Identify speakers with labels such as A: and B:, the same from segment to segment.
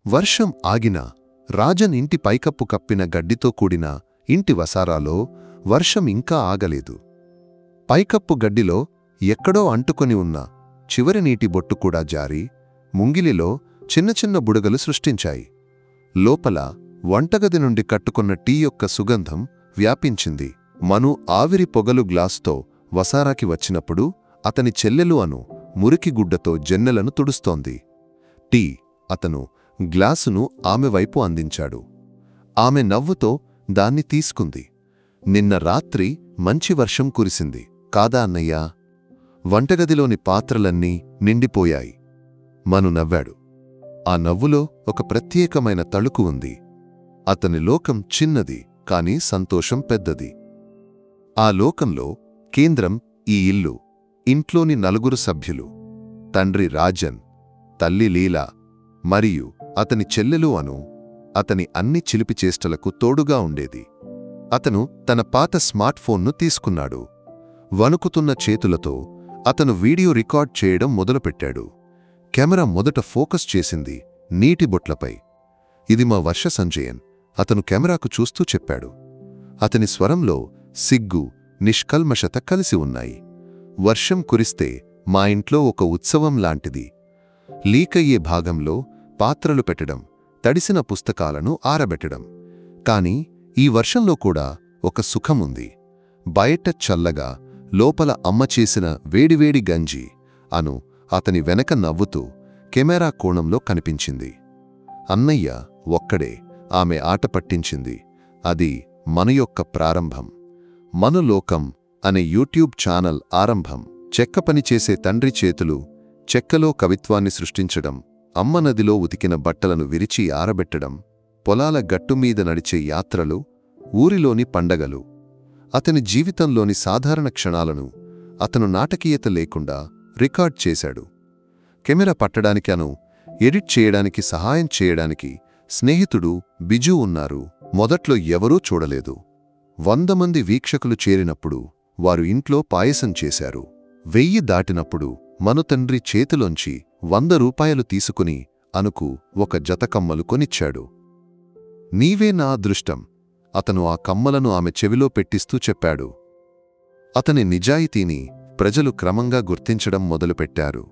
A: వర్షం ఆగినా రాజన్ ఇంటి పైకప్పు కప్పిన గడ్డితో కూడిన ఇంటి వసారాలో వర్షం ఇంకా ఆగలేదు. పైకప్పు గడ్డిలో ఎక్కడో అంటుకొని ఉన్న చివరి నీటి బొట్టు కూడా జారి ముంగిలిలో చిన్న చిన్న బుడగలు సృష్టించాయి. లోపల వంటగది నుండి కట్టుకున్న టీ యొక్క సుగంధం వ్యాపించింది. మను ఆవిరి పొగలు గ్లాసుతో వసారాకి వచ్చినప్పుడు అతని చెల్లెలు అను మురికి గుడ్డతో జన్నెలను తుడుస్తోంది. టీ అతను గ్లాసును ఆమె వైపు అందించాడు. ఆమె నవ్వుతో దాన్ని తీసుకుంది. నిన్న రాత్రి మంచి వర్షం కురిసింది కాదా అన్నయ్యా? వంటగదిలోని పాత్రలన్నీ నిండిపోయాయి. మను నవ్వాడు. ఆ నవ్వులో ఒక ప్రత్యేకమైన తళుకు ఉంది. అతని లోకం చిన్నది, కాని సంతోషం పెద్దది. ఆ లోకంలో కేంద్రం ఈ ఇల్లు, ఇంట్లోని 4 సభ్యులు: తండ్రి రాజన్, తల్లి లీలా మరియు అతని చెల్లెలు అను. అతని అన్ని చిలిపిచేష్టలకు తోడుగా ఉండేది. అతను తన పాత స్మార్ట్ ఫోన్ను తీసుకున్నాడు. వణుకుతున్న చేతులతో అతను వీడియో రికార్డ్ చేయడం మొదలుపెట్టాడు. కెమెరా మొదట ఫోకస్ చేసింది నీటి బొట్లపై. ఇది మా వర్ష సంజయన్, అతను కెమెరాకు చూస్తూ చెప్పాడు. అతని స్వరంలో సిగ్గు, నిష్కల్మషత కలిసి ఉన్నాయి. వర్షం కురిస్తే మా ఇంట్లో ఒక ఉత్సవం లాంటిది. లీకయ్యే భాగంలో పాత్రలు పెట్టడం, తడిసిన పుస్తకాలను ఆరబెట్టడం. కాని ఈ వర్షంలో కూడా ఒక సుఖముంది. బయట చల్లగా, లోపల అమ్మ చేసిన వేడివేడి గంజి అను అతని వెనక నవ్వుతూ కెమెరా కోణంలో కనిపించింది. అన్నయ్య ఒక్కడే, ఆమె ఆట పట్టించింది. అది మన యొక్క ప్రారంభం. మనలోకం అనే యూట్యూబ్ ఛానల్ ఆరంభం. చెక్క పనిచేసే తండ్రి చేతులు చెక్కలో కవిత్వాన్ని సృష్టించడం, అమ్మ నదిలో ఉతికిన బట్టలను విరిచి ఆరబెట్టడం, పొలాల గట్టుమీద నడిచే యాత్రలు, ఊరిలోని పండగలు. అతని జీవితంలోని సాధారణ క్షణాలను అతను నాటకీయత లేకుండా రికార్డ్ చేశాడు. కెమెరా పట్టడానికి అను ఎడిట్ చేయడానికి సహాయం చేయడానికి స్నేహితుడు బిజు ఉన్నారు. మొదట్లో ఎవరూ చూడలేదు. 100 మంది వీక్షకులు చేరినప్పుడు వారు ఇంట్లో పాయసం చేశారు. 1000 దాటినప్పుడు మను తండ్రి చేతిలోంచి 100 రూపాయలు తీసుకుని అనుకు ఒక జత కమ్మలు కొనిచ్చాడు. నీవే నా అదృష్టం, అతను ఆ కమ్మలను ఆమె చెవిలో పెట్టిస్తూ చెప్పాడు. అతని నిజాయితీని ప్రజలు క్రమంగా గుర్తించడం మొదలుపెట్టారు.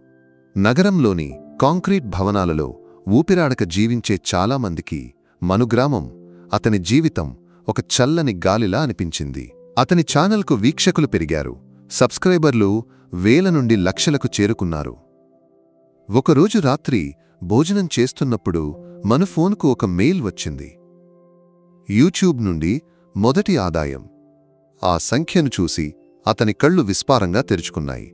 A: నగరంలోని కాంక్రీట్ భవనాలలో ఊపిరాడక జీవించే చాలామందికి మనుగ్రామం, అతని జీవితం ఒక చల్లని గాలిలా అనిపించింది. అతని ఛానల్కు వీక్షకులు పెరిగారు. సబ్స్క్రైబర్లు వేల నుండి లక్షలకు చేరుకున్నారు. ఒకరోజు రాత్రి భోజనం చేస్తున్నప్పుడు మన ఫోన్కు ఒక మెయిల్ వచ్చింది. యూట్యూబ్ నుండి మొదటి ఆదాయం. ఆ సంఖ్యను చూసి అతని కళ్ళు విస్పారంగా తెరుచుకున్నాయి.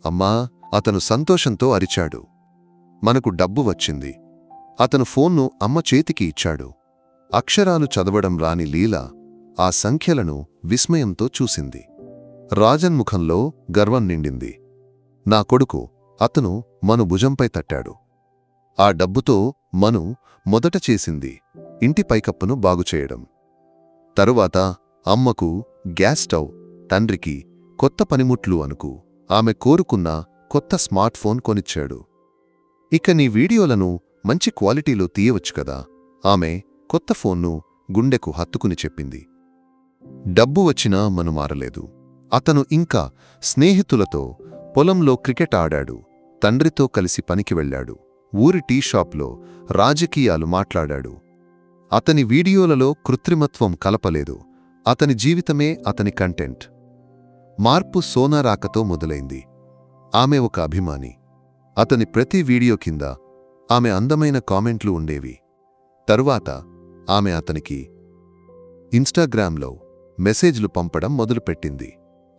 A: అమ్మా, అతను సంతోషంతో అరిచాడు. మనకు డబ్బు వచ్చింది. అతను ఫోన్ను అమ్మ చేతికి ఇచ్చాడు. అక్షరాలు చదవడం రాని లీలా ఆ సంఖ్యలను విస్మయంతో చూసింది. రాజన్ ముఖంలో గర్వం నిండింది. నా కొడుకు, అతను మను భుజంపై తట్టాడు. ఆ డబ్బుతో మను మొదట చేసింది ఇంటి పైకప్పును బాగుచేయడం. తరువాత అమ్మకు గ్యాస్ స్టవ్, తండ్రికి కొత్త పనిముట్లు అనుకు ఆమె కోరుకున్న కొత్త స్మార్ట్ ఫోన్ కొనిచ్చాడు. ఇక నీ వీడియోలను మంచి క్వాలిటీలో తీయవచ్చు కదా, ఆమె కొత్త ఫోన్ను గుండెకు హత్తుకుని చెప్పింది. డబ్బు వచ్చినా మను మారలేదు. అతను ఇంకా స్నేహితులతో పొలంలో క్రికెట్ ఆడాడు. తండ్రితో కలిసి పనికి వెళ్లాడు. ఊరి టీ షాప్లో రాజకీయాలు మాట్లాడాడు. అతని వీడియోలలో కృత్రిమత్వం కలపలేదు. అతని జీవితమే అతని కంటెంట్. మార్పు సోనా రాకతో మొదలైంది. ఆమె ఒక అభిమాని. అతని ప్రతి వీడియో కింద ఆమె అందమైన కామెంట్లు ఉండేవి. తరువాత ఆమె అతనికి ఇన్స్టాగ్రామ్లో మెసేజ్లు పంపడం మొదలుపెట్టింది.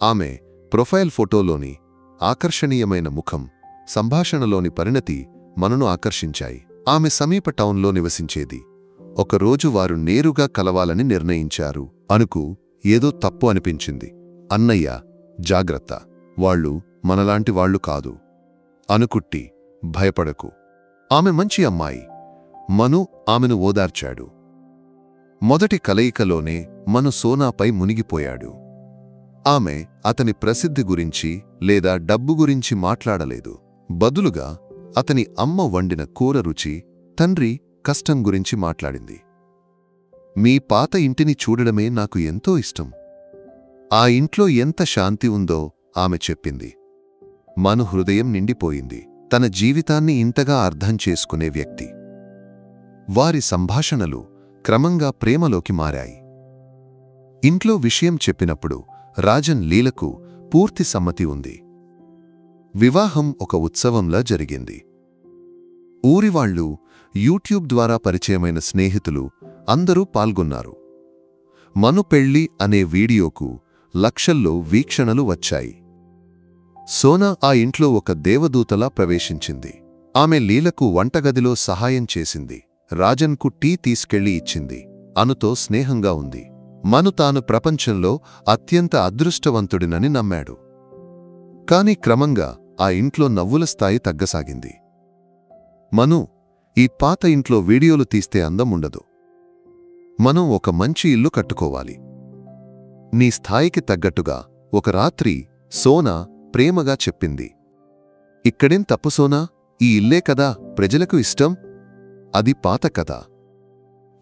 A: ఆమె ప్రొఫైల్ ఫోటోలోని ఆకర్షణీయమైన ముఖం, సంభాషణలోని పరిణతి మనను ఆకర్షించాయి. ఆమె సమీప టౌన్లో నివసించేది. ఒకరోజు వారు నేరుగా కలవాలని నిర్ణయించారు. అనుకు ఏదో తప్పు అనిపించింది. అన్నయ్య, జాగ్రత్త, వాళ్ళు మనలాంటి వాళ్ళు కాదు. అనుకుట్టి, భయపడకు, ఆమె మంచి అమ్మాయి. మను ఆమెను ఓదార్చాడు. మొదటి కలయికలోనే మను సోనాపై మునిగిపోయాడు. ఆమె అతని ప్రసిద్ధి గురించి లేదా డబ్బు గురించి మాట్లాడలేదు. బదులుగా అతని అమ్మ వండిన కూర రుచి, తండ్రి కష్టం గురించి మాట్లాడింది. మీ పాత ఇంటిని చూడడమే నాకు ఎంతో ఇష్టం. ఆ ఇంట్లో ఎంత శాంతి ఉందో ఆమె చెప్పింది. మను హృదయం నిండిపోయింది. తన జీవితాన్ని ఇంతగా అర్థం చేసుకునే వ్యక్తి. వారి సంభాషణలు క్రమంగా ప్రేమలోకి మారాయి. ఇంట్లో విషయం చెప్పినప్పుడు రాజన్ లీలకు పూర్తి సమ్మతి ఉంది. వివాహం ఒక ఉత్సవంలా జరిగింది. ఊరివాళ్లు, యూట్యూబ్ ద్వారా పరిచయమైన స్నేహితులు అందరూ పాల్గొన్నారు. మను పెళ్ళి అనే వీడియోకు లక్షల్లో వీక్షణలు వచ్చాయి. సోనా ఆ ఇంట్లో ఒక దేవదూతలా ప్రవేశించింది. ఆమె లీలకు వంటగదిలో సహాయం చేసింది. రాజన్కు టీ తీసుకెళ్లి ఇచ్చింది. అనుతో స్నేహంగా ఉంది. మను తాను ప్రపంచంలో అత్యంత అదృష్టవంతుడినని నమ్మాడు. కాని క్రమంగా ఆ ఇంట్లో నవ్వుల స్థాయి తగ్గసాగింది. మను, ఈ పాత ఇంట్లో వీడియోలు తీస్తే అందం ఉండదు. మనం ఒక మంచి ఇల్లు కట్టుకోవాలి. నీ స్థాయికి తగ్గట్టుగా ఒక రాత్రి సోనా ప్రేమగా చెప్పింది. ఇక్కడేం తప్పు సోనా, ఈ ఇల్లే కదా ప్రజలకు ఇష్టం. అది పాత కదా.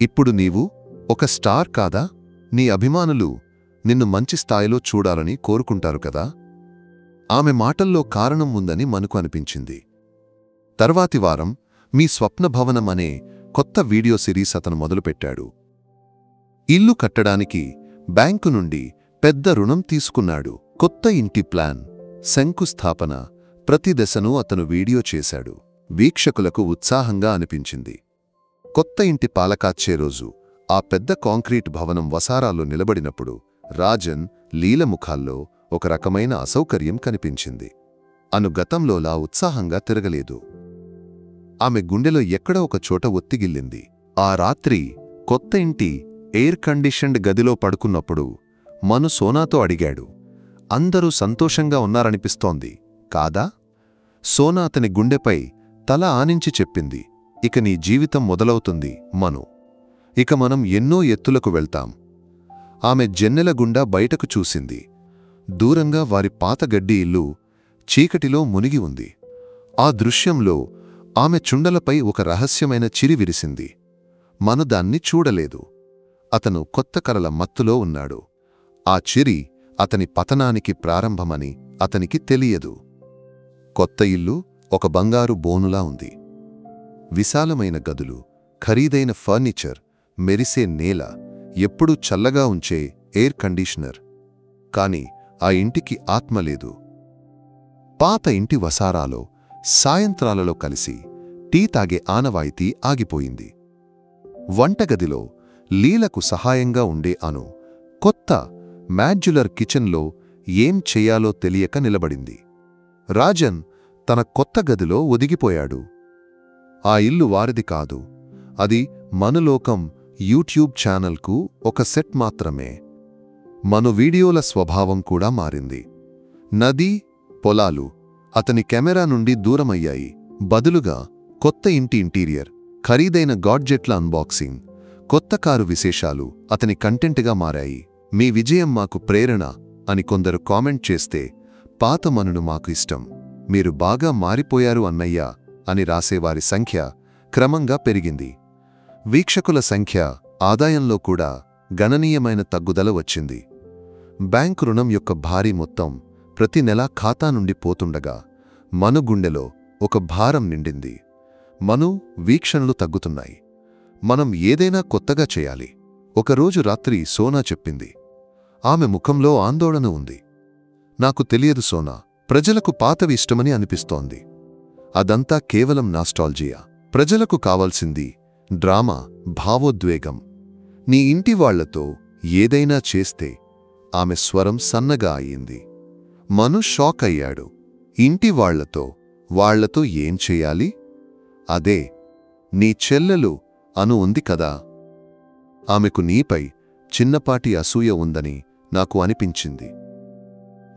A: ఇప్పుడు నీవు ఒక స్టార్ కాదా? నీ అభిమానులు నిన్ను మంచి స్థాయిలో చూడాలని కోరుకుంటారు కదా. ఆమె మాటల్లో కారణం ఉందని మనకు అనిపించింది. తర్వాతి వారం మీ స్వప్న భవనం అనే కొత్త వీడియో సిరీస్ అతను మొదలుపెట్టాడు. ఇల్లు కట్టడానికి బ్యాంకు నుండి పెద్ద రుణం తీసుకున్నాడు. కొత్త ఇంటి ప్లాన్, శంకుస్థాపన ప్రతి దశను అతను వీడియో చేశాడు. వీక్షకులకు ఉత్సాహంగా అనిపించింది. కొత్త ఇంటి పాలకాచ్చే రోజు ఆ పెద్ద కాంక్రీట్ భవనం వసారాలో నిలబడినప్పుడు రాజన్, లీల ముఖాల్లో ఒక రకమైన అసౌకర్యం కనిపించింది. అను గతంలోలా ఉత్సాహంగా తిరగలేదు. ఆమె గుండెలో ఎక్కడో ఒక చోట ఒత్తిగిల్లింది. ఆ రాత్రి కొత్త ఇంటి ఎయిర్ కండిషన్డ్ గదిలో పడుకున్నప్పుడు మను సోనాతో అడిగాడు, అందరూ సంతోషంగా ఉన్నారనిపిస్తోంది కాదా? సోనా అతని గుండెపై తల ఆనించి చెప్పింది, ఇక నీ జీవితం మొదలవుతుంది మను. ఇక మనం ఎన్నో ఎత్తులకు వెళ్తాం. ఆమె జన్నెల గుండా బయటకు చూసింది. దూరంగా వారి పాత గడ్డి ఇల్లు చీకటిలో మునిగి ఉంది. ఆ దృశ్యంలో ఆమె చుండలపై ఒక రహస్యమైన చిరి విరిసింది. మను దాన్ని చూడలేదు. అతను కొత్త కలల మత్తులో ఉన్నాడు. ఆ చిరి అతని పతనానికి ప్రారంభమని అతనికి తెలియదు. కొత్త ఇల్లు ఒక బంగారు బోనులా ఉంది. విశాలమైన గదులు, ఖరీదైన ఫర్నిచర్, మెరిసే నేల, ఎప్పుడూ చల్లగా ఉంచే ఎయిర్ కండీషనర్. కాని ఆ ఇంటికి ఆత్మ లేదు. పాత ఇంటి వసారాలో సాయంత్రాలలో కలిసి టీ తాగే ఆనవాయితీ ఆగిపోయింది. వంటగదిలో లీలకు సహాయంగా ఉండే అను కొత్త మాడ్యులర్ కిచెన్లో ఏం చెయ్యాలో తెలియక నిలబడింది. రాజన్ తన కొత్త గదిలో ఒదిగిపోయాడు. ఆ ఇల్లు వారిది కాదు. అది మనులోకం యూట్యూబ్ ఛానల్కు ఒక సెట్ మాత్రమే. మను వీడియోల స్వభావం కూడా మారింది. నది, పొలాలు అతని కెమెరా నుండి దూరమయ్యాయి. బదులుగా కొత్త ఇంటి ఇంటీరియర్, ఖరీదైన గాడ్జెట్ల అన్బాక్సింగ్, కొత్త కారు విశేషాలు అతని కంటెంట్గా మారాయి. మీ విజయం మాకు ప్రేరణ అని కొందరు కామెంట్ చేస్తే, పాత మనును మాకు ఇష్టం, మీరు బాగా మారిపోయారు అన్నయ్యా అని రాసేవారి సంఖ్య క్రమంగా పెరిగింది. వీక్షకుల సంఖ్య, ఆదాయంలో కూడా గణనీయమైన తగ్గుదల వచ్చింది. బ్యాంకు రుణం యొక్క భారీ మొత్తం ప్రతి నెలా ఖాతా నుండి పోతుండగా మను గుండెలో ఒక భారం నిండింది. మను, వీక్షణలు తగ్గుతున్నాయి. మనం ఏదైనా కొత్తగా చేయాలి. ఒకరోజు రాత్రి సోనా చెప్పింది. ఆమె ముఖంలో ఆందోళన ఉంది. నాకు తెలియదు సోనా, ప్రజలకు పాతవి ఇష్టమని అనిపిస్తోంది. అదంతా కేవలం నాస్టాల్జియా. ప్రజలకు కావాల్సింది డ్రామా, భావోద్వేగం. నీ ఇంటి వాళ్లతో ఏదైనా చేస్తే. ఆమె స్వరం సన్నగా అయింది. మను షాక్ అయ్యాడు. ఇంటి వాళ్లతో ఏం చెయ్యాలి? అదే, నీ చెల్లెలు అను ఉంది కదా. ఆమెకు నీపై చిన్నపాటి అసూయ ఉందని నాకు అనిపించింది.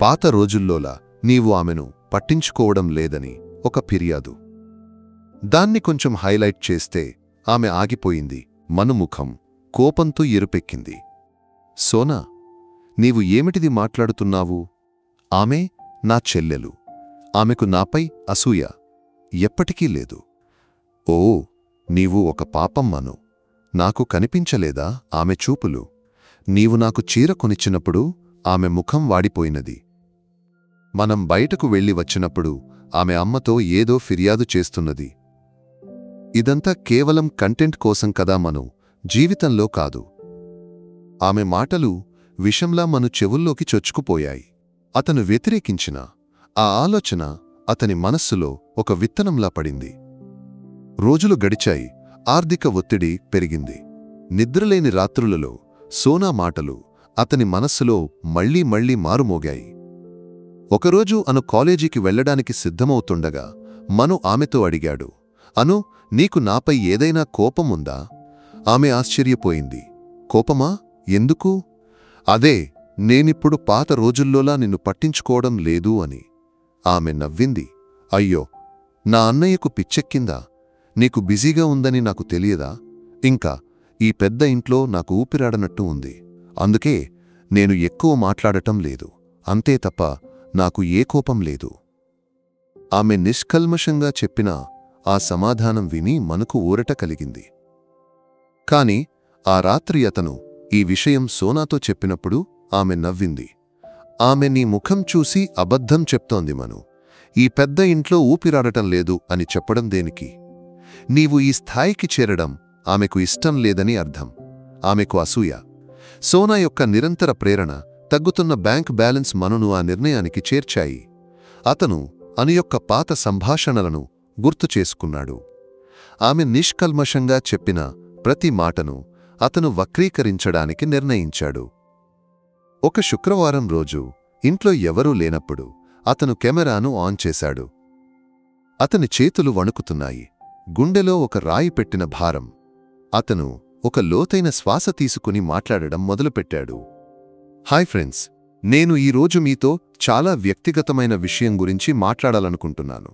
A: పాత రోజుల్లోలా నీవు ఆమెను పట్టించుకోవడం లేదని ఒక ఫిర్యాదు. దాన్ని కొంచెం హైలైట్ చేస్తే ఆమె ఆగిపోయింది. మను ముఖం కోపంతో ఎరుపెక్కింది. సోనా, నీవు ఏమిటిది మాట్లాడుతున్నావు? ఆమె నా చెల్లెలు. ఆమెకు నాపై అసూయ ఎప్పటికీ లేదు. ఓ, నీవు ఒక పాపం మను. నాకు కనిపించలేదా ఆమె చూపులు? నీవు నాకు చీర కొనిచ్చినప్పుడు ఆమె ముఖం వాడిపోయినది. మనం బయటకు వెళ్ళి వచ్చినప్పుడు ఆమె అమ్మతో ఏదో ఫిర్యాదు చేస్తున్నది. ఇదంతా కేవలం కంటెంట్ కోసం కదా మను, జీవితంలో కాదు. ఆమె మాటలు విషంలా మను చెవుల్లోకి చొచ్చుకుపోయాయి. అతను వ్యతిరేకించిన ఆ ఆలోచన అతని మనస్సులో ఒక విత్తనంలా పడింది. రోజులు గడిచాయి. ఆర్థిక ఒత్తిడి పెరిగింది. నిద్రలేని రాత్రులలో సోనా మాటలు అతని మనస్సులో మళ్లీ మళ్లీ మారుమోగాయి. ఒకరోజు అను కాలేజీకి వెళ్లడానికి సిద్ధమవుతుండగా మను ఆమెతో అడిగాడు, అను, నీకు నాపై ఏదైనా కోపముందా? ఆమె ఆశ్చర్యపోయింది. కోపమా? ఎందుకు? అదే, నేనిప్పుడు పాత రోజుల్లోలా నిన్ను పట్టించుకోవడం లేదు అని. ఆమె నవ్వింది. అయ్యో, నా అన్నయ్యకు పిచ్చెక్కిందా? నీకు బిజీగా ఉందని నాకు తెలియదా? ఇంకా ఈ పెద్ద ఇంట్లో నాకు ఊపిరాడనట్టు ఉంది. అందుకే నేను ఎక్కువ మాట్లాడటం లేదు. అంతే తప్ప నాకు ఏ కోపం లేదు. ఆమె నిష్కల్మషంగా చెప్పిన ఆ సమాధానం విని మనకు ఊరట కలిగింది. కాని ఆ రాత్రి అతను ఈ విషయం సోనాతో చెప్పినప్పుడు ఆమె నవ్వింది. ఆమె నీ ముఖం చూసి అబద్ధం చెప్తోంది మను. ఈ పెద్ద ఇంట్లో ఊపిరాడటం లేదు అని చెప్పడం దేనికి? నీవు ఈ స్థాయికి చేరడం ఆమెకు ఇష్టం లేదని అర్థం. ఆమెకు అసూయ. సోనా యొక్క నిరంతర ప్రేరణ, తగ్గుతున్న బ్యాంక్ బ్యాలెన్స్ మనును ఆ నిర్ణయానికి చేర్చాయి. అతను అను యొక్క పాత సంభాషణలను గుర్తు చేసుకున్నాడు. ఆమె నిష్కల్మషంగా చెప్పిన ప్రతి మాటను అతను వక్రీకరించడానికి నిర్ణయించాడు. ఒక శుక్రవారం రోజు ఇంట్లో ఎవరూ లేనప్పుడు అతను కెమెరాను ఆన్ చేశాడు. అతని చేతులు వణుకుతున్నాయి. గుండెలో ఒక రాయి పెట్టిన భారం. అతను ఒక లోతైన శ్వాస తీసుకుని మాట్లాడడం మొదలుపెట్టాడు. హాయ్ ఫ్రెండ్స్, నేను ఈరోజు మీతో చాలా వ్యక్తిగతమైన విషయం గురించి మాట్లాడాలనుకుంటున్నాను.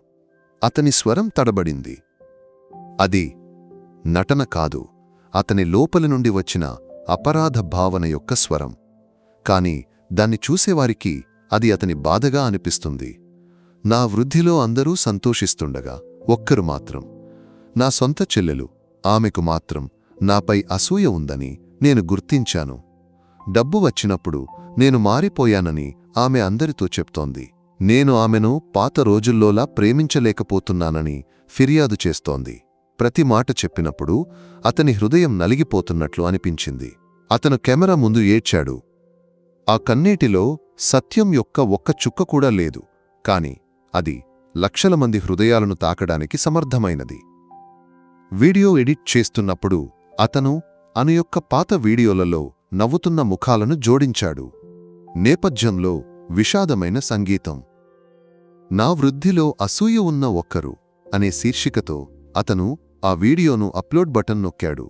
A: అతని స్వరం తడబడింది. అది నటన కాదు, అతని లోపలి నుండి వచ్చిన అపరాధ భావన యొక్క స్వరం. కాని దాన్ని చూసేవారికి అది అతని బాధగా అనిపిస్తుంది. నా వృద్ధిలో అందరూ సంతోషిస్తుండగా ఒక్కరు మాత్రం, నా సొంత చెల్లెలు, ఆమెకు మాత్రం నాపై అసూయ ఉందని నేను గుర్తించాను. డబ్బు వచ్చినప్పుడు నేను మారిపోయానని ఆమె అందరితో చెప్తోంది. నేను ఆమెను పాత రోజుల్లోలా ప్రేమించలేకపోతున్నానని ఫిర్యాదు చేస్తోంది. ప్రతి మాట చెప్పినప్పుడు అతని హృదయం నలిగిపోతున్నట్లు అనిపించింది. అతను కెమెరా ముందు ఏడ్చాడు. ఆ కన్నీటిలో సత్యం యొక్క ఒక్క చుక్క కూడా లేదు. కాని అది లక్షల మంది హృదయాలను తాకడానికి సమర్థమైనది. వీడియో ఎడిట్ చేస్తున్నప్పుడు అతను అను యొక్క పాత వీడియోలలో నవ్వుతున్న ముఖాలను జోడించాడు. నేపథ్యంలో విషాదమైన సంగీతం. నా వృద్ధిలో అసూయ ఉన్న ఒక్కరు అనే శీర్షికతో అతను ఆ వీడియోను అప్లోడ్ బటన్ నొక్కాడు.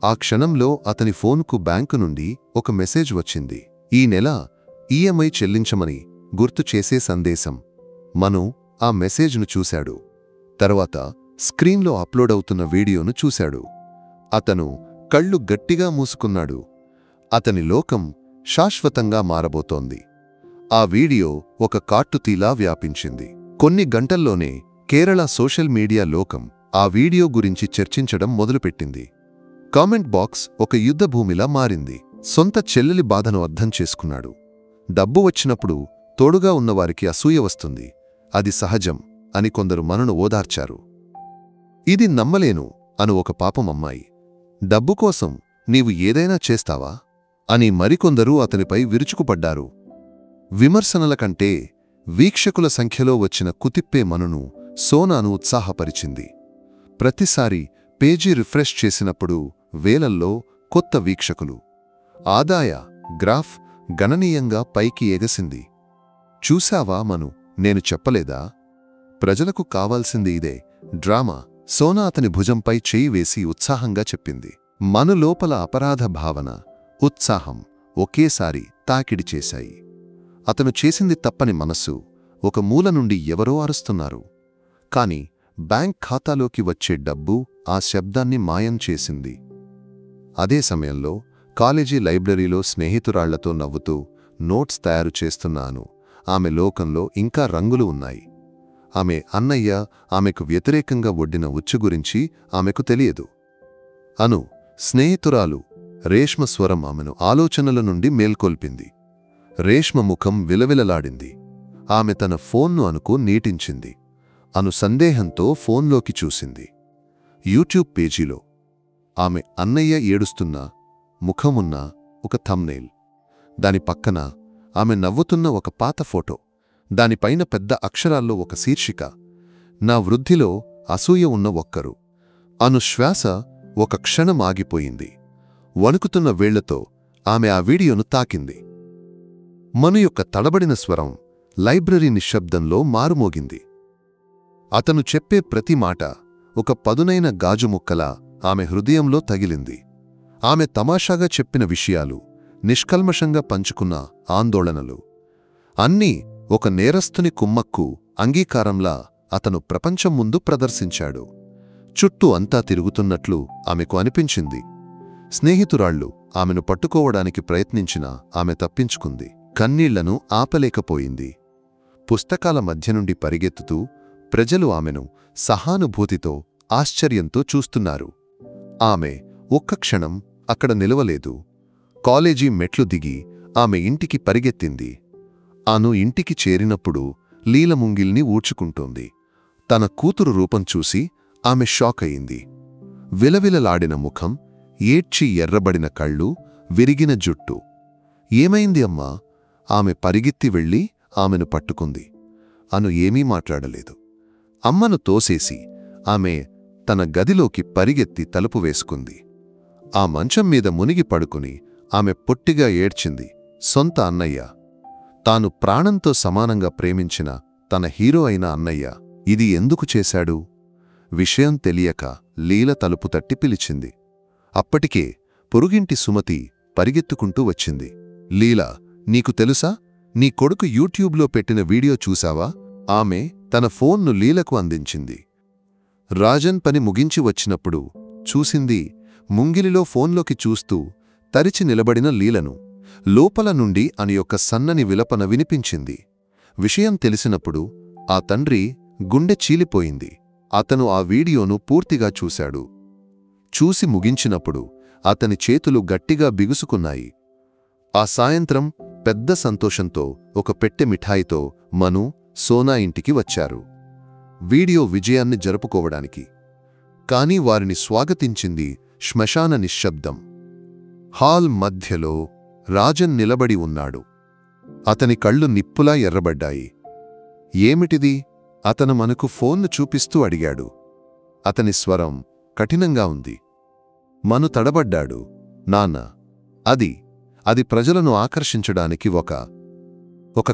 A: ఆ క్షణంలో అతని ఫోన్కు బ్యాంకు నుండి ఒక మెసేజ్ వచ్చింది. ఈ నెల ఈఎంఐ చెల్లించమని గుర్తు చేసే సందేశం. మను ఆ మెసేజ్ను చూశాడు. తర్వాత స్క్రీన్లో అప్లోడ్ అవుతున్న వీడియోను చూశాడు. అతను కళ్ళు గట్టిగా మూసుకున్నాడు. అతని లోకం శాశ్వతంగా మారబోతోంది. ఆ వీడియో ఒక కాట్టుతీలా వ్యాపించింది. కొన్ని గంటల్లోనే కేరళ సోషల్ మీడియా లోకం ఆ వీడియో గురించి చర్చించడం మొదలుపెట్టింది. కామెంట్ బాక్స్ ఒక యుద్ధభూమిలా మారింది. సొంత చెల్లెలి బాధను అర్థం చేసుకున్నాడు. డబ్బు వచ్చినప్పుడు తోడుగా ఉన్నవారికి అసూయ వస్తుంది, అది సహజం అని కొందరు మనును ఓదార్చారు. ఇది నమ్మలేను అను ఒక పాపం అమ్మాయి. డబ్బు కోసం నీవు ఏదైనా చేస్తావా అని మరికొందరు అతనిపై విరుచుకుపడ్డారు. విమర్శనల కంటే వీక్షకుల సంఖ్యలో వచ్చిన కుతిప్పే మనును సోనాను ఉత్సాహపరిచింది. ప్రతిసారి పేజీ రిఫ్రెష్ చేసినప్పుడు వేలల్లో కొత్త వీక్షకులు. ఆదాయ గ్రాఫ్ గణనీయంగా పైకి ఎగసింది. చూశావా మను, నేను చెప్పలేదా? ప్రజలకు కావాల్సింది ఇదే, డ్రామా. సోనా అతని భుజంపై చేయి వేసి ఉత్సాహంగా చెప్పింది. మను లోపల అపరాధ భావన, ఉత్సాహం ఒకేసారి తాకిడి చేశాయి. అతను చేసింది తప్పని మనస్సు ఒక మూల నుండి ఎవరో అరుస్తున్నారు. కాని బ్యాంక్ ఖాతాలోకి వచ్చే డబ్బు ఆ శబ్దాన్ని మాయం చేసింది. అదే సమయంలో కాలేజీ లైబ్రరీలో స్నేహితురాళ్లతో నవ్వుతూ నోట్స్ తయారు చేస్తున్నాను. ఆమె లోకంలో ఇంకా రంగులు ఉన్నాయి. ఆమె అన్నయ్య ఆమెకు వ్యతిరేకంగా ఒడ్డిన ఉచ్చు గురించి ఆమెకు తెలియదు. అను స్నేహితురాలు రేష్మ స్వరం ఆమెను ఆలోచనల నుండి మేల్కొల్పింది. రేష్మ ముఖం విలవిలలాడింది. ఆమె తన ఫోన్ను అనుకు నీటించింది. అను సందేహంతో ఫోన్లోకి చూసింది. యూట్యూబ్ పేజీలో ఆమె అన్నయ్య ఏడుస్తున్న ముఖమున్న ఒక థంబ్నెయిల్. దాని పక్కన ఆమె నవ్వుతున్న ఒక పాత ఫోటో. దానిపైన పెద్ద అక్షరాల్లో ఒక శీర్షిక, నా వృద్ధిలో అసూయ ఉన్న ఒక్కరు. అను శ్వాస ఒక క్షణం ఆగిపోయింది. వణుకుతున్న వేళ్లతో ఆమె ఆ వీడియోను తాకింది. మను యొక్క తడబడిన స్వరం లైబ్రరీ నిశ్శబ్దంలో మారుమోగింది. అతను చెప్పే ప్రతి మాట ఒక పదునైన గాజుముక్కలా ఆమె హృదయంలో తగిలింది. ఆమె తమాషాగా చెప్పిన విషయాలు, నిష్కల్మషంగా పంచుకున్న ఆందోళనలు అన్నీ ఒక నేరస్తుని కుమ్మక్కు అంగీకారంలా అతను ప్రపంచం ముందు ప్రదర్శించాడు. చుట్టూ అంతా తిరుగుతున్నట్లు ఆమెకు అనిపించింది. స్నేహితురాళ్లు ఆమెను పట్టుకోవడానికి ప్రయత్నించినా ఆమె తప్పించుకుంది. కన్నీళ్లను ఆపలేకపోయింది. పుస్తకాల మధ్య నుండి పరిగెత్తుతూ ప్రజలు ఆమెను సహానుభూతితో, ఆశ్చర్యంతో చూస్తున్నారు. ఆమె ఒక్క క్షణం అక్కడ నిలవలేదు. కాలేజీ మెట్లు దిగి ఆమె ఇంటికి పరిగెత్తింది. అను ఇంటికి చేరినప్పుడు లీల ముంగిల్ని ఊడ్చుకుంటోంది. తన కూతురు రూపం చూసి ఆమె షాక్ అయింది. విలవిలలాడిన ముఖం, ఏడ్చి ఎర్రబడిన కళ్ళు, విరిగిన జుట్టు. ఏమైంది అమ్మా? ఆమె పరిగెత్తి వెళ్ళి ఆమెను పట్టుకుంది. అను ఏమీ మాట్లాడలేదు. అమ్మను తోసేసి ఆమె తన గదిలోకి పరిగెత్తి తలుపు వేసుకుంది. ఆ మంచం మీద మునిగి పడుకుని ఆమె పొట్టిగా ఏడ్చింది. సొంత అన్నయ్య, తాను ప్రాణంతో సమానంగా ప్రేమించిన తన హీరో అయిన అన్నయ్య ఇది ఎందుకు చేశాడు? విషయం తెలియక లీల తలుపు తట్టి పిలిచింది. అప్పటికే పొరుగింటి సుమతి పరిగెత్తుకుంటూ వచ్చింది. లీలా, నీకు తెలుసా? నీ కొడుకు యూట్యూబ్లో పెట్టిన వీడియో చూశావా? ఆమె తన ఫోన్ను లీలకు అందించింది. రాజన్ పని ముగించి వచ్చినప్పుడు చూసింది ముంగిలిలో ఫోన్లోకి చూస్తూ తరిచి నిలబడిన లీలను. లోపల నుండి అని యొక్క సన్నని విలపన వినిపించింది. విషయం తెలిసినప్పుడు ఆ తండ్రి గుండె చీలిపోయింది. అతను ఆ వీడియోను పూర్తిగా చూశాడు. చూసి ముగించినప్పుడు అతని చేతులు గట్టిగా బిగుసుకున్నాయి. ఆ సాయంత్రం పెద్ద సంతోషంతో ఒక పెట్టె మిఠాయితో మను, సోనా ఇంటికి వచ్చారు. వీడియో విజయాన్ని జరుపుకోవడానికి. కాని వారిని స్వాగతించింది శ్మశాన నిశ్శబ్దం. హాల్ మధ్యలో రాజన్ నిలబడి ఉన్నాడు. అతని కళ్ళు నిప్పులా ఎర్రబడ్డాయి. ఏమిటిది? అతను మనకు ఫోన్ను చూపిస్తూ అడిగాడు. అతని స్వరం కఠినంగా ఉంది. మను తడబడ్డాడు. నాన్న, అది ప్రజలను ఆకర్షించడానికి ఒక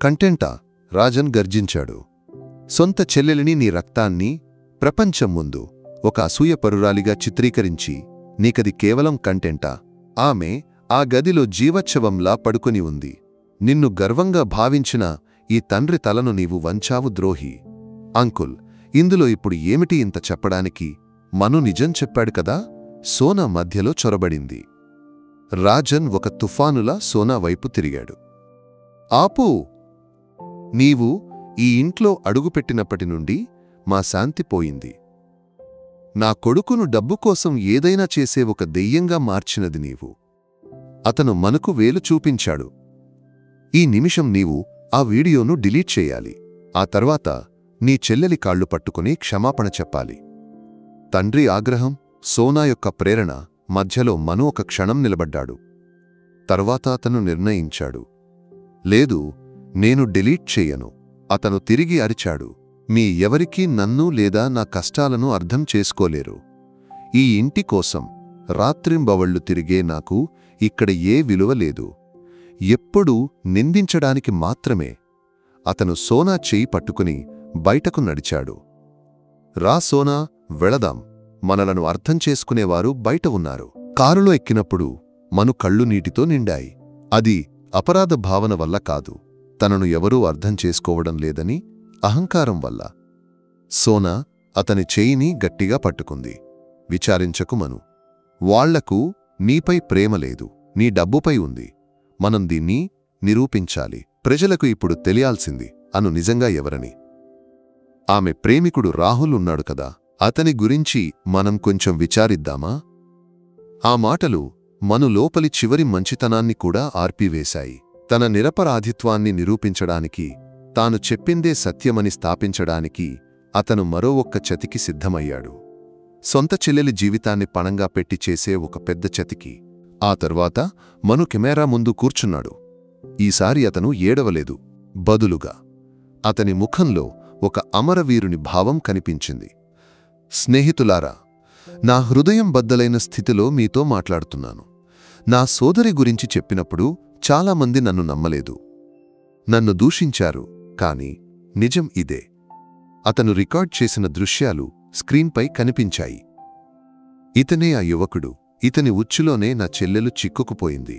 A: కంటెంటా? రాజన్ గర్జించాడు. సొంత చెల్లెలిని, నీ రక్తాన్ని ప్రపంచం ముందు ఒక అసూయపరురాలిగా చిత్రీకరించి నీకది కేవలం కంటెంటా? ఆమె ఆ గదిలో జీవోత్సవంలా పడుకుని ఉంది. నిన్ను గర్వంగా భావించిన ఈ తండ్రి తలను నీవు వంచావు, ద్రోహి. అంకుల్, ఇందులో ఇప్పుడు ఏమిటి ఇంత చెప్పడానికి? మను నిజం చెప్పాడు కదా? సోనా మధ్యలో చొరబడింది. రాజన్ ఒక తుఫానులా సోనా వైపు తిరిగాడు. ఆపు! నీవు ఈ ఇంట్లో అడుగుపెట్టినప్పటి నుండి మా శాంతి పోయింది. నా కొడుకును డబ్బు కోసం ఏదైనా చేసే ఒక దెయ్యంగా మార్చినది నీవు. అతను మనుకు వేలు చూపించాడు. ఈ నిమిషం నీవు ఆ వీడియోను డిలీట్ చేయాలి. ఆ తర్వాత నీ చెల్లెలి కాళ్లు పట్టుకుని క్షమాపణ చెప్పాలి. తండ్రి ఆగ్రహం, సోనా యొక్క ప్రేరణ మధ్యలో మను ఒక క్షణం నిలబడ్డాడు. తర్వాత అతను నిర్ణయించాడు. లేదు, నేను డిలీట్ చెయ్యను. అతను తిరిగి అరిచాడు. మీ ఎవరికీ నన్ను లేదా నా కష్టాలను అర్థం చేసుకోలేరు. ఈ ఇంటి కోసం రాత్రింబవళ్లు తిరిగే నాకు ఇక్కడ ఏ విలువ లేదు. ఎప్పుడూ నిందించడానికి మాత్రమే. అతను సోనా చెయ్యి పట్టుకుని బయటకు నడిచాడు. రా సోనా, వెళదాం. మనలను అర్థం చేసుకునేవారు బయట ఉన్నారు. కారులో ఎక్కినప్పుడు మను కళ్ళు నీటితో నిండాయి. అది అపరాధ భావన వల్ల కాదు, తనను ఎవరూ అర్థం చేసుకోవడం లేదని అహంకారం వల్ల. సోనా అతని చేయిని గట్టిగా పట్టుకుంది. విచారించకు మను. వాళ్లకు నీపై ప్రేమ లేదు, నీ డబ్బుపై ఉంది. మనం దీన్ని నిరూపించాలి. ప్రజలకు ఇప్పుడు తెలియాల్సింది అను నిజంగా ఎవరని. ఆమె ప్రేమికుడు రాహుల్ ఉన్నాడు కదా, అతని గురించి మనం కొంచెం విచారిద్దామా? ఆ మాటలు మను లోపలి చివరి మంచితనాన్ని కూడా ఆర్పివేశాయి. తన నిరపరాధిత్వాన్ని నిరూపించడానికి, తాను చెప్పిందే సత్యమని స్థాపించడానికి అతను మరో ఒక్క చతికి సిద్ధమయ్యాడు. సొంత చెల్లెలి జీవితాన్ని పణంగా పెట్టి చేసే ఒక పెద్ద చతికి. ఆ తర్వాత మను కెమెరా ముందు కూర్చున్నాడు. ఈసారి అతను ఏడవలేదు. బదులుగా అతని ముఖంలో ఒక అమరవీరుని భావం కనిపించింది. స్నేహితులారా, నా హృదయం బద్దలైన స్థితిలో మీతో మాట్లాడుతున్నాను. నా సోదరి గురించి చెప్పినప్పుడు చాలామంది నన్ను నమ్మలేదు. నన్ను దూషించారు. కాని నిజం ఇదే. అతను రికార్డ్ చేసిన దృశ్యాలు స్క్రీన్పై కనిపించాయి. ఇతనే ఆ యువకుడు. ఇతని ఉచ్చులోనే నా చెల్లెలు చిక్కుకుపోయింది.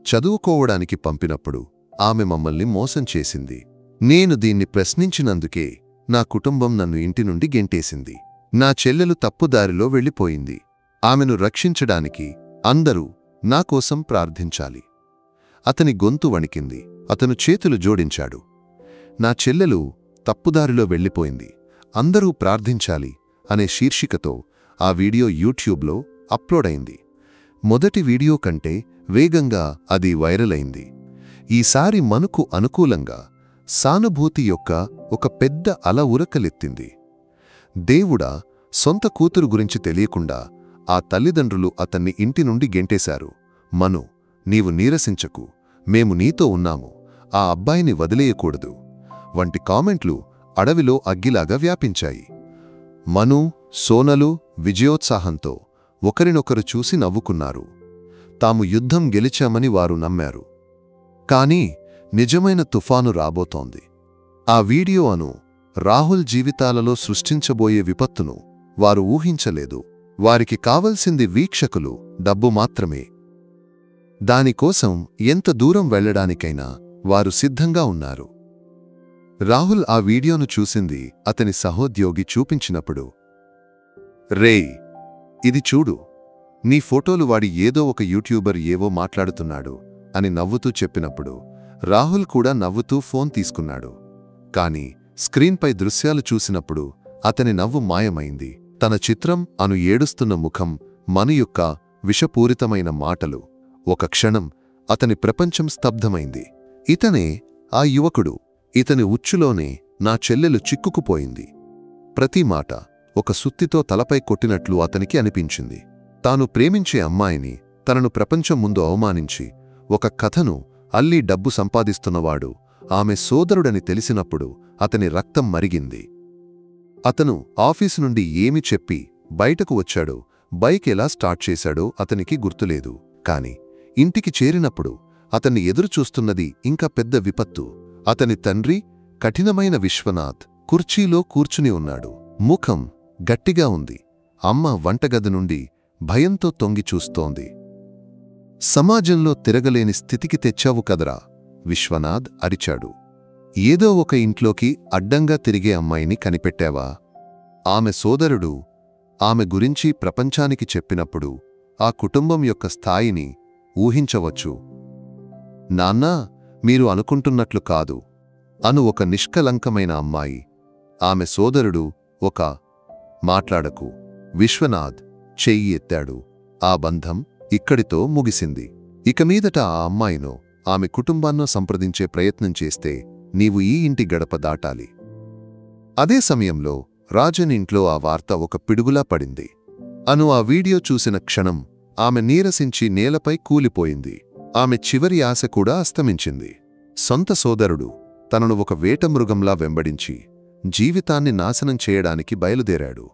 A: చదువుకోవడానికి పంపినప్పుడు ఆమె మమ్మల్ని మోసం చేసింది. నేను దీన్ని ప్రశ్నించినందుకే నా కుటుంబం నన్ను ఇంటి నుండి గెంటేసింది. నా చెల్లెలు తప్పుదారిలో వెళ్ళిపోయింది. ఆమెను రక్షించడానికి అందరూ నా కోసం ప్రార్థించాలి. అతని గొంతు వణికింది. అతను చేతులు జోడించాడు. నా చెల్లెలు తప్పుదారిలో వెళ్ళిపోయింది, అందరూ ప్రార్థించాలి అనే శీర్షికతో ఆ వీడియో యూట్యూబ్లో అప్లోడ్ అయింది. మొదటి వీడియో కంటే వేగంగా అది వైరల్ అయింది. ఈసారి మనుకు అనుకూలంగా సానుభూతి యొక్క ఒక పెద్ద అల ఉరకలెత్తింది. దేవుడా, సొంత కూతురు గురించి తెలియకుండా ఆ తల్లిదండ్రులు అతన్ని ఇంటి నుండి గెంటేశారు. మను, నీవు నీరసించకు, మేము నీతో ఉన్నాము, ఆ అబ్బాయిని వదిలేయకూడదు వంటి కామెంట్లు అడవిలో అగ్గిలాగా వ్యాపించాయి. మను, సోనలు విజయోత్సాహంతో ఒకరినొకరు చూసి నవ్వుకున్నారు. తాము యుద్ధం గెలిచామని వారు నమ్మారు. కానీ నిజమైన తుఫాను రాబోతోంది. ఆ వీడియో రాహుల్ జీవితాలలో సృష్టించబోయే విపత్తును వారు ఊహించలేదు. వారికి కావలసింది వీక్షకులు, డబ్బు మాత్రమే. దానికోసం ఎంత దూరం వెళ్లడానికైనా వారు సిద్ధంగా ఉన్నారు. రాహుల్ ఆ వీడియోను చూసింది అతని సహోద్యోగి చూపించినప్పుడు, రేయ్, ఇది చూడు, నీ ఫోటోలు వాడి ఏదో ఒక యూట్యూబర్ ఏవో మాట్లాడుతున్నాడు అని నవ్వుతూ చెప్పినప్పుడు రాహుల్ కూడా నవ్వుతూ ఫోన్ తీసుకున్నాడు. కాని స్క్రీన్పై దృశ్యాలు చూసినప్పుడు అతని నవ్వు మాయమైంది. తన చిత్రం, ఏడుస్తున్న ముఖం, మను యొక్క విషపూరితమైన మాటలు. ఒక క్షణం అతని ప్రపంచం స్తబ్దమైంది. ఇతనే ఆ యువకుడు. ఇతని ఉచ్చులోనే నా చెల్లెలు చిక్కుకుపోయింది. ప్రతి మాట ఒక సుత్తితో తలపై కొట్టినట్లు అతనికి అనిపించింది. తాను ప్రేమించే అమ్మాయిని తనను ప్రపంచం ముందు అవమానించి ఒక కథను అల్లి డబ్బు సంపాదిస్తున్నవాడు ఆమె సోదరుడని తెలిసినప్పుడు అతని రక్తం మరిగింది. అతను ఆఫీసు నుండి ఏమి చెప్పి బయటకు వచ్చాడో, బైక్ ఎలా స్టార్ట్ చేశాడో అతనికి గుర్తులేదు. కాని ఇంటికి చేరినప్పుడు అతన్ని ఎదురుచూస్తున్నది ఇంకా పెద్ద విపత్తు. అతని తండ్రి, కఠినమైన విశ్వనాథ్, కుర్చీలో కూర్చుని ఉన్నాడు. ముఖం గట్టిగా ఉంది. అమ్మ వంటగది నుండి భయంతో తొంగి చూస్తోంది. సమాజంలో తిరగలేని స్థితికి తెచ్చావు కదరా, విశ్వనాథ్ అరిచాడు. ఏదో ఒక ఇంట్లోకి అడ్డంగా తిరిగే అమ్మాయిని కనిపెట్టావా? ఆమె సోదరుడు ఆమె గురించి ప్రపంచానికి చెప్పినప్పుడు ఆ కుటుంబం యొక్క స్థాయిని ఊహించవచ్చు. నాన్నా, మీరు అనుకుంటున్నట్లు కాదు అను ఒక నిష్కలంకమైన అమ్మాయి. ఆమె సోదరుడు మాట్లాడకు. విశ్వనాథ్ చెయ్యి ఎత్తాడు. ఆ బంధం ఇక్కడితో ముగిసింది. ఇక మీదట ఆ అమ్మాయినో ఆమె కుటుంబాన్నో సంప్రదించే ప్రయత్నం చేస్తే నీవు ఈ ఇంటి గడప దాటాలి. అదే సమయంలో రాజన్ ఇంట్లో ఆ వార్త ఒక పిడుగులా పడింది. ఆ వీడియో చూసిన క్షణం ఆమె నీరసించి నేలపై కూలిపోయింది. ఆమె చివరి ఆశ కూడా అస్తమించింది. సొంత సోదరుడు తనను ఒక వేటమృగంలా వెంబడించి జీవితాన్ని నాశనం చేయడానికి బయలుదేరాడు.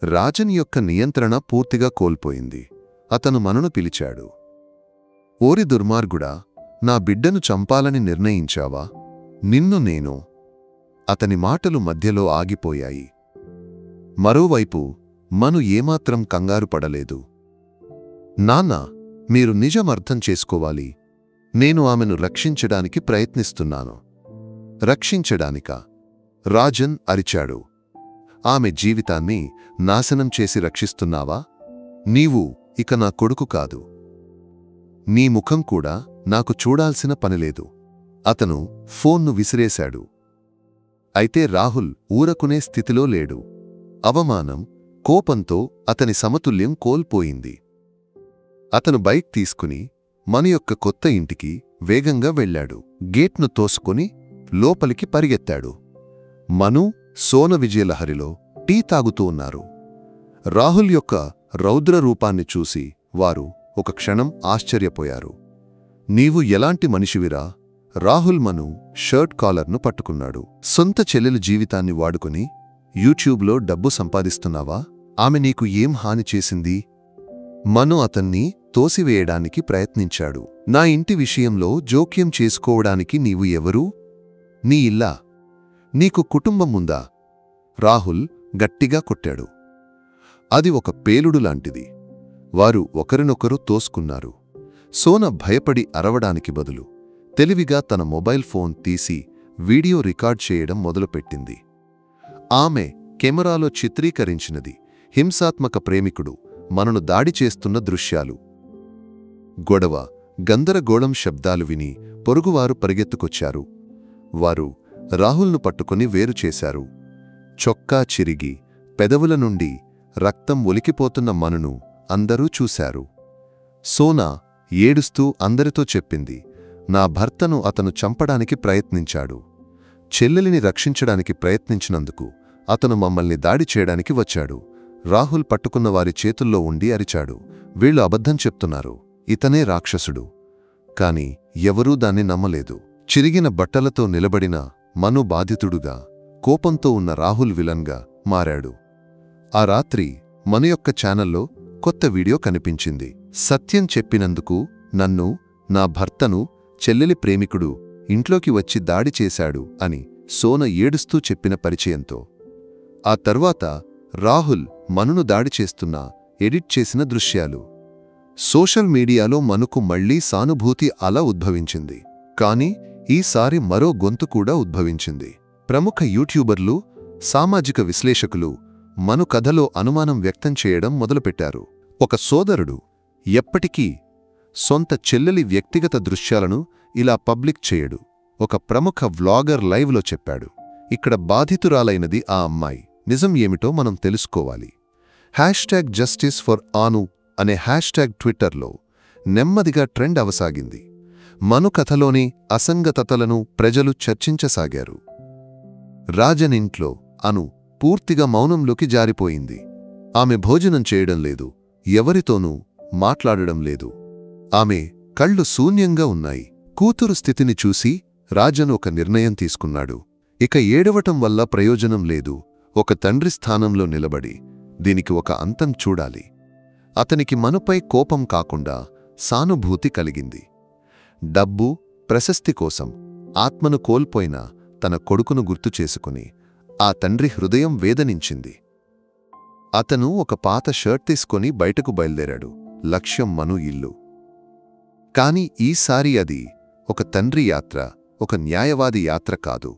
A: రాజన్ యొక్క నియంత్రణ పూర్తిగా కోల్పోయింది. అతను మనును పిలిచాడు. ఓరి దుర్మార్గుడా, నా బిడ్డను చంపాలని నిర్ణయించావా? నిన్ను నేను. అతని మాటలు మధ్యలో ఆగిపోయాయి. మరోవైపు మను ఏమాత్రం కంగారు పడలేదు. నాన్నా, మీరు నిజం అర్థం చేసుకోవాలి. నేను ఆమెను రక్షించడానికి ప్రయత్నిస్తున్నాను. రక్షించడానికా? రాజన్ అరిచాడు. ఆమె జీవితాన్ని నాశనం చేసి రక్షిస్తున్నావా? నీవు ఇక నా కొడుకు కాదు. నీ ముఖం కూడా నాకు చూడాల్సిన పనిలేదు. అతను ఫోన్ను విసిరేశాడు. అయితే రాహుల్ ఊరకునే స్థితిలో లేడు. అవమానం, కోపంతో అతని సమతుల్యం కోల్పోయింది. అతను బైక్ తీసుకుని మను యొక్క కొత్త ఇంటికి వేగంగా వెళ్లాడు. గేట్ను తోసుకుని లోపలికి పరిగెత్తాడు. మను, సోన విజయలహరిలో టీ తాగుతూ ఉన్నారు. రాహుల్ యొక్క రౌద్ర రూపాన్ని చూసి వారు ఒక క్షణం ఆశ్చర్యపోయారు. నీవు ఎలాంటి మనిషివిరా? రాహుల్ మను షర్ట్ కాలర్ను పట్టుకున్నాడు. సొంత చెల్లెలు జీవితాన్ని వాడుకుని యూట్యూబ్లో డబ్బు సంపాదిస్తున్నావా? ఆమె నీకు ఏం హాని చేసింది? మను అతన్ని తోసివేయడానికి ప్రయత్నించాడు. నా ఇంటి విషయంలో జోక్యం చేసుకోవడానికి నీవు ఎవరు? నీ ఇల్లా? నీకు కుటుంబం ఉందా? రాహుల్ గట్టిగా కొట్టాడు. అది ఒక పేలుడు లాంటిది. వారు ఒకరినొకరు తోసుకున్నారు. సోన భయపడి అరవడానికి బదులు తెలివిగా తన మొబైల్ ఫోన్ తీసి వీడియో రికార్డ్ చేయడం మొదలుపెట్టింది. ఆమె కెమెరాలో చిత్రీకరించినది హింసాత్మక ప్రేమికుడు మనను దాడి చేస్తున్న దృశ్యాలు. గొడవ, గందరగోళం శబ్దాలు విని పొరుగువారు పరిగెత్తుకొచ్చారు. వారు రాహుల్ను పట్టుకుని వేరు చేశారు. చొక్కా చిరిగి పెదవుల నుండి రక్తం ఒలికిపోతున్న మనును అందరూ చూశారు. సోనా ఏడుస్తూ అందరితో చెప్పింది, నా భర్తను అతను చంపడానికి ప్రయత్నించాడు. చెల్లెలిని రక్షించడానికి ప్రయత్నించినందుకు అతను మమ్మల్ని దాడి చేయడానికి వచ్చాడు. రాహుల్ పట్టుకున్న వారి చేతుల్లో ఉండి అరిచాడు, వీళ్ళు అబద్ధం చెప్తున్నారు, ఇతనే రాక్షసుడు. కాని ఎవరూ దాన్ని నమ్మలేదు. చిరిగిన బట్టలతో నిలబడిన మను బాధితుడుగా, కోపంతో ఉన్న రాహుల్ విలన్గా మారాడు. ఆ రాత్రి మను యొక్క ఛానల్లో కొత్త వీడియో కనిపించింది. సత్యం చెప్పినందుకు నన్ను, నా భర్తను చెల్లెలి ప్రేమికుడు ఇంట్లోకి వచ్చి దాడి చేశాడు అని సోన ఏడుస్తూ చెప్పిన పరిచయంతో. ఆ తర్వాత రాహుల్ మనును దాడి చేస్తున్నా ఎడిట్ చేసిన దృశ్యాలు. సోషల్ మీడియాలో మనుకు మళ్లీ సానుభూతి అలా ఉద్భవించింది. కాని ఈసారి మరో గొంతు కూడా ఉద్భవించింది. ప్రముఖ యూట్యూబర్లు, సామాజిక విశ్లేషకులు మను కథలో అనుమానం వ్యక్తం చేయడం మొదలుపెట్టారు. ఒక సోదరుడు ఎప్పటికీ సొంత చెల్లెలి వ్యక్తిగత దృశ్యాలను ఇలా పబ్లిక్ చేయడు. ఒక ప్రముఖ వ్లాగర్ లైవ్లో చెప్పాడు. ఇక్కడ బాధితురాలైనది ఆ అమ్మాయి. నిజం ఏమిటో మనం తెలుసుకోవాలి. #JusticeForAnu అనే హ్యాష్ట్యాగ్ ట్విట్టర్లో నెమ్మదిగా ట్రెండ్ అవసాగింది. మను కథలోని అసంగతతలను ప్రజలు చర్చించసాగారు. రాజన్ ఇంట్లో అను పూర్తిగా మౌనంలోకి జారిపోయింది. ఆమె భోజనం చేయడం లేదు, ఎవరితోనూ మాట్లాడడం లేదు. ఆమె కళ్ళు శూన్యంగా ఉన్నాయి. కూతురు స్థితిని చూసి రాజన్ ఒక నిర్ణయం తీసుకున్నాడు. ఇక ఏడవటం వల్ల ప్రయోజనం లేదు. ఒక తండ్రి స్థానంలో నిలబడి దీనికి ఒక అంతం చూడాలి. అతనికి మనుపై కోపం కాకుండా సానుభూతి కలిగింది. డబ్బు, ప్రశస్తి కోసం ఆత్మను కోల్పోయిన తన కొడుకును గుర్తు చేసుకుని ఆ తండ్రి హృదయం వేదనించింది. అతను ఒక పాత షర్ట్ తీసుకొని బయటకు బయల్దేరాడు. లక్ష్యం మను ఇల్లు. కాని ఈసారి అది ఒక తండ్రి యాత్ర, ఒక న్యాయవాది యాత్ర కాదు.